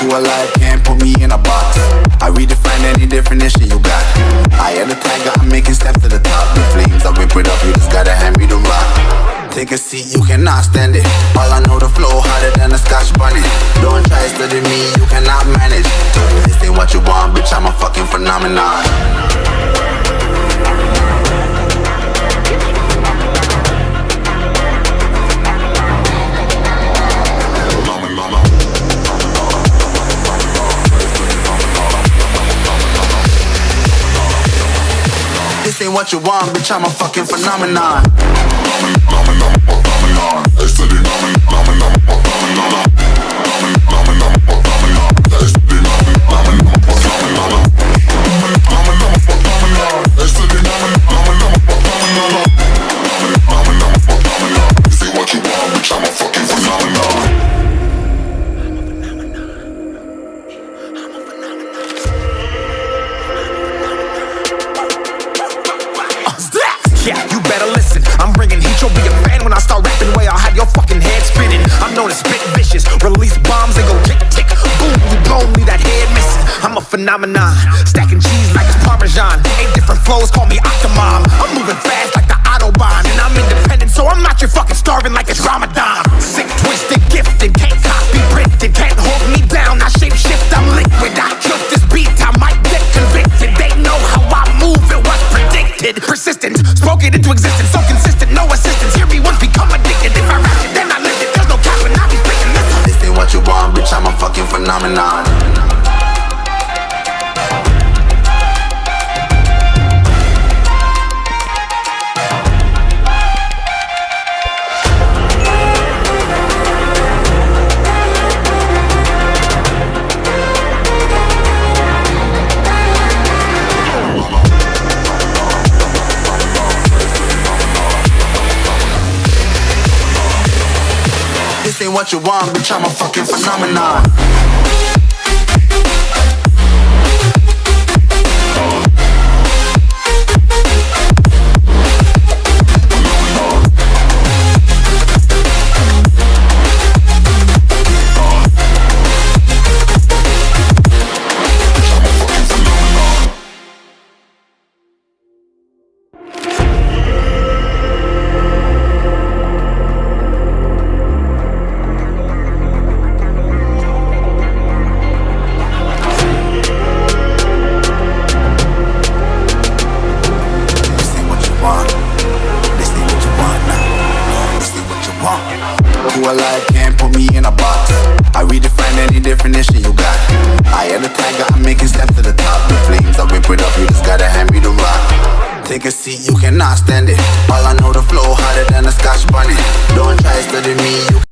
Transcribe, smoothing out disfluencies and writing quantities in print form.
Alive can't put me in a box. I redefine any definition you got. I am the tiger, I'm making steps to the top. The flames, I whip it up, you just gotta hand me the rock. Take a seat, you cannot stand it. All I know, the flow harder than a Scotch bunny. Don't try studying me, you cannot manage. This ain't what you want, bitch, I'm a fucking phenomenon. This ain't what you want, bitch, I'm a fucking phenomenon. Yeah, you better listen. I'm bringing heat, you'll be a fan when I start rapping. Way I'll have your fucking head spinning. I'm known as spit vicious, release bombs and go tick tick boom. You blow me, that head missing. I'm a phenomenon, stacking cheese like it's Parmesan. 8 different flows, call me Octomom. I'm moving fast like the Autobahn, and I'm independent, so I'm not your fucking starving like it's Ramadan. Sick, twisted, gifted, can't copy, printed, can't hold me down. I shape shift, I'm liquid. I killed this beat, I might get convicted. They know how I move, it was predicted. Persistent, spoke it into existence, so consistent, no assistance. Hear me once, become addicted. If I rap it, then I live it. There's no cap when I be speaking this. This ain't what you want, bitch, I'm a fucking phenomenon. This ain't what you want, bitch, I'm a fucking phenomenon. Alive can't put me in a box. I redefine any definition you got. I am the tiger, I'm making steps to the top. The flames, I whip it up, you just gotta hand me the rock. Take a seat, you cannot stand it. All I know, the flow harder than a Scotch bunny. Don't try studying me, you